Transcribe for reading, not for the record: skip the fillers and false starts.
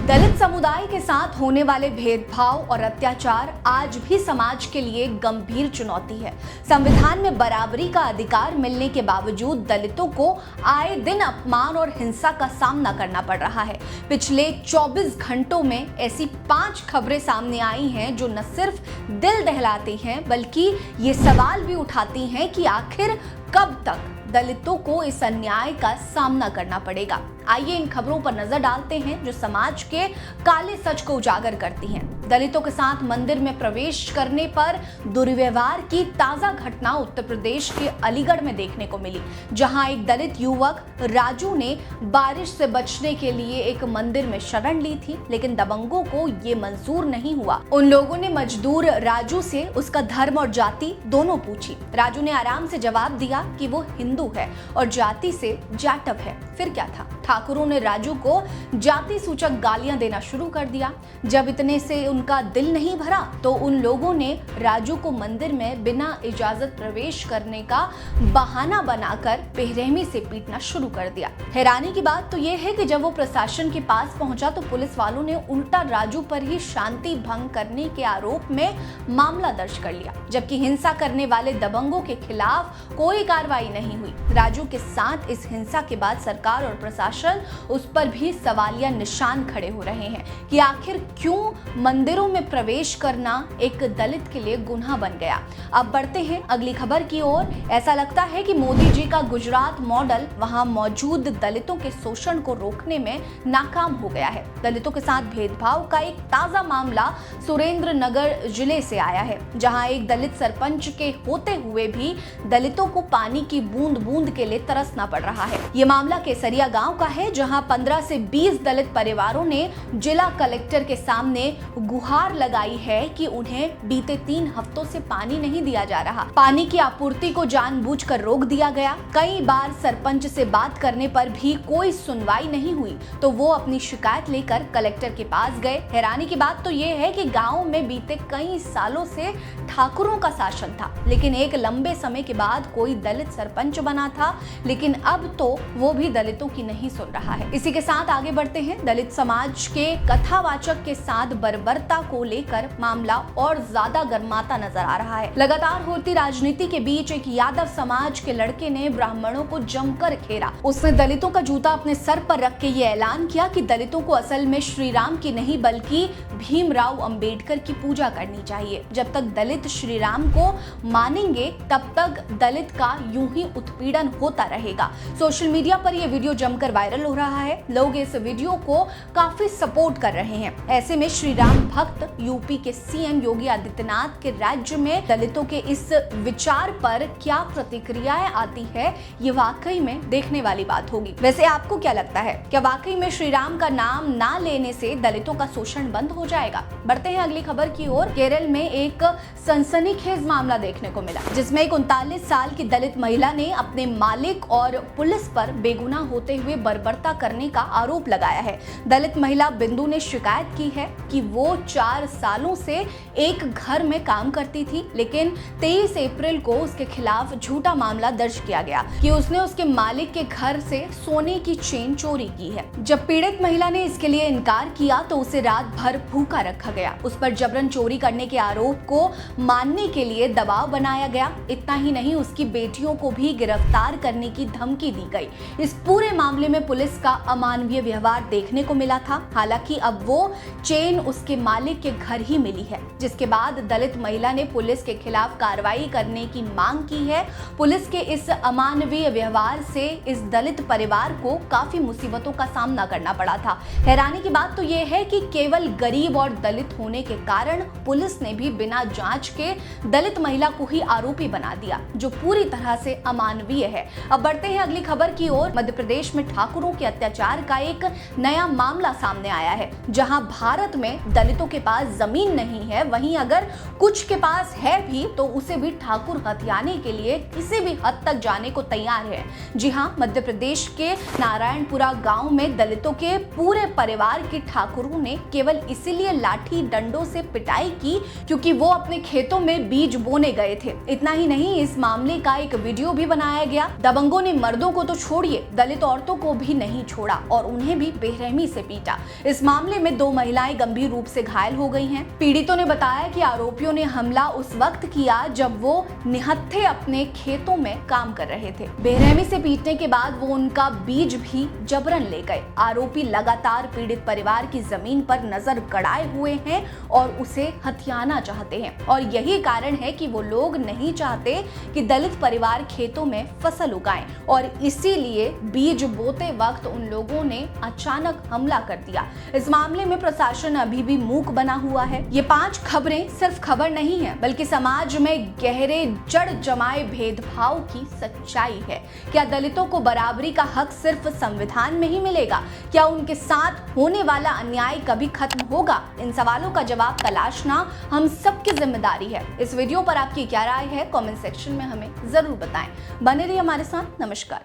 दलित समुदाय के साथ होने वाले भेदभाव और अत्याचार आज भी समाज के लिए गंभीर चुनौती है। संविधान में बराबरी का अधिकार मिलने के बावजूद दलितों को आए दिन अपमान और हिंसा का सामना करना पड़ रहा है। पिछले 24 घंटों में ऐसी 5 खबरें सामने आई हैं जो न सिर्फ दिल दहलाती हैं बल्कि ये सवाल भी उठाती हैं कि आखिर कब तक दलितों को इस अन्याय का सामना करना पड़ेगा। आइए इन खबरों पर नजर डालते हैं जो समाज के काले सच को उजागर करती हैं। दलितों के साथ मंदिर में प्रवेश करने पर दुर्व्यवहार की ताजा घटना उत्तर प्रदेश के अलीगढ़ में देखने को मिली, जहां एक दलित युवक राजू ने बारिश से बचने के लिए एक मंदिर में शरण ली थी, लेकिन दबंगों को ये मंजूर नहीं हुआ। उन लोगों ने मजदूर राजू से उसका धर्म और जाति दोनों पूछी। राजू ने आराम से जवाब दिया कि वो हिंदू है और जाति से जाटव है। फिर क्या था, ठाकुरों ने राजू को जाति सूचक गालियां देना शुरू कर दिया। जब इतने से उनका दिल नहीं भरा तो उन लोगों ने राजू को मंदिर में बिना इजाजत प्रवेश करने का बहाना बनाकर बेरहमी से पीटना शुरू कर दिया। हैरानी की बात तो यह है कि जब वो प्रशासन के पास पहुंचा तो पुलिस वालों ने उल्टा राजू पर ही शांति भंग करने के आरोप में मामला दर्ज कर लिया, जबकि हिंसा करने वाले दबंगों के खिलाफ कोई कार्रवाई नहीं हुई। राजू के साथ इस हिंसा के बाद सरकार और प्रशासन उस पर भी सवालिया निशान खड़े हो रहे हैं कि आखिर क्यों मंदिरों में प्रवेश करना एक दलित के लिए गुनाह बन गया। अब बढ़ते हैं अगली खबर की ओर। ऐसा लगता है कि मोदी जी का गुजरात मॉडल वहां मौजूद दलितों के शोषण को रोकने में नाकाम हो गया है। दलितों के साथ भेदभाव का एक ताजा मामला सुरेंद्र नगर जिले से आया है, जहां एक दलित सरपंच के होते हुए भी दलितों को पानी की बूंद बूंद के लिए तरसना पड़ रहा है। ये मामला केसरिया गांव का है, जहां 15 से 20 दलित परिवारों ने जिला कलेक्टर के सामने गुहार लगाई है कि उन्हें बीते 3 हफ्तों से पानी नहीं दिया जा रहा। पानी की आपूर्ति को जानबूझकर रोक दिया गया। कई बार सरपंच से बात करने पर भी कोई सुनवाई नहीं हुई तो वो अपनी शिकायत लेकर कलेक्टर के पास गए। हैरानी की बात तो ये है कि गांव में बीते कई सालों से ठाकुरों का शासन था, लेकिन एक लंबे समय के बाद कोई दलित सरपंच बना था, लेकिन अब तो वो भी दलितों की नहीं सुन रहा है। इसी के साथ आगे बढ़ते हैं। दलित समाज के कथावाचक के साथ बर्बरता को लेकर मामला और ज्यादा गर्माता नजर आ रहा है। लगातार होती राजनीति के बीच एक यादव समाज के लड़के ने ब्राह्मणों को जमकर घेरा। उसने दलितों का जूता अपने सर पर रख के ये ऐलान किया कि दलितों को असल में श्री राम की नहीं बल्कि भीमराव अंबेडकर की पूजा करनी चाहिए। जब तक दलित श्री राम को मानेंगे तब तक दलित का यूं ही उत्पीड़न होता रहेगा। सोशल मीडिया पर यह वीडियो जमकर वायरल हो रहा है। लोग इस वीडियो को काफी सपोर्ट कर रहे हैं। ऐसे में श्री राम भक्त यूपी के सीएम योगी आदित्यनाथ के राज्य में दलितों के इस विचार पर क्या प्रतिक्रियाएं आती है, ये वाकई में देखने वाली बात होगी। वैसे आपको क्या लगता है, क्या वाकई में श्री राम का नाम ना लेने से दलितों का शोषण बंद हो जाएगा? बढ़ते हैं अगली खबर की ओर। केरल में एक सनसनीखेज मामला देखने को मिला, जिसमें एक 39 साल की दलित महिला ने अपने मालिक और पुलिस पर बेगुनाह होते हुए बर्बरता करने का आरोप लगाया है। दलित महिला बिंदु ने शिकायत की है कि वो 4 सालों से एक घर में काम करती थी, लेकिन 23 अप्रैल को उसके खिलाफ झूठा मामला दर्ज किया गया कि उसने उसके मालिक के घर से सोने की चेन चोरी की है। जब पीड़ित महिला ने इसके लिए इनकार किया तो उसे रात भर भूखा रखा गया। उस पर जबरन चोरी करने के आरोप को मानने के लिए दबाव बनाया गया। इतना ही नहीं, उसकी बेटियों को भी गिरफ्तार करने की धमकी दी गई। इस पूरे मामले में पुलिस का अमानवीय व्यवहार देखने को मिला था। हालांकि अब वो चेन उसके मालिक के घर ही मिली है, जिसके बाद दलित महिला ने पुलिस के खिलाफ कार्रवाई करने की मांग की है। पुलिस के इस अमानवीय व्यवहार से इस दलित परिवार को काफी मुसीबतों का सामना करना पड़ा था। हैरानी की बात तो ये है कि केवल गरीब और दलित होने के कारण पुलिस ने भी बिना जांच के दलित महिला को ही आरोपी बना दिया, जो पूरी तरह से अमानवीय है। अब बढ़ते हैं अगली खबर की ओर। मध्य प्रदेश में ठाकुरों के अत्याचार का एक नया मामला सामने आया है, जहां भारत में दलितों के पास जमीन नहीं है, वहीं अगर कुछ के पास है भी तो उसे भी ठाकुर हथियाने के लिए किसी भी हद तक जाने को तैयार है। जी हां, मध्य प्रदेश के नारायणपुरा गांव में दलितों के पूरे परिवार की ठाकुरों ने केवल इसीलिए लाठी डंडों से पिटाई की क्योंकि वो अपने खेतों में बीज बोने गए थे। इतना ही नहीं, इस मामले का एक वीडियो भी बनाया गया। दबंगों ने मर्दों को तो छोड़िए, दलित औरतों को भी नहीं छोड़ा और उन्हें भी बेरहमी से पीटा। इस मामले में 2 महिलाएं गंभीर रूप से घायल हो गई हैं। पीड़ितों ने बताया कि आरोपियों ने हमला उस वक्त किया जब वो निहत्थे अपने खेतों में काम कर रहे थे। बेरहमी से पीटने के बाद वो उनका बीज भी जबरन ले गए। आरोपी लगातार पीड़ित परिवार की जमीन पर नजर गड़ाए हुए हैं और उसे हथियाना चाहते हैं और यही कारण है कि वो लोग नहीं चाहते कि दलित परिवार खेतों में फसल उगाएं और इसीलिए बीज बोते वक्त उन लोगों ने अचानक हमला कर दिया। इस मामले में प्रशासन अभी भी मूक बना हुआ है। ये 5 खबरें सिर्फ खबर नहीं है बल्कि समाज में गहरे जड़ जमाए भेदभाव की सच्चाई है। क्या दलितों को बराबरी का हक सिर्फ संविधान में ही मिलेगा? क्या उनके साथ होने वाला अन्याय कभी खत्म होगा? इन सवालों का जवाब तलाशना हम सबकी जिम्मेदारी है। इस वीडियो पर आपकी क्या राय है? कमेंट सेक्शन में हमें जरूर बताएं। बने रहिए हमारे साथ। नमस्कार।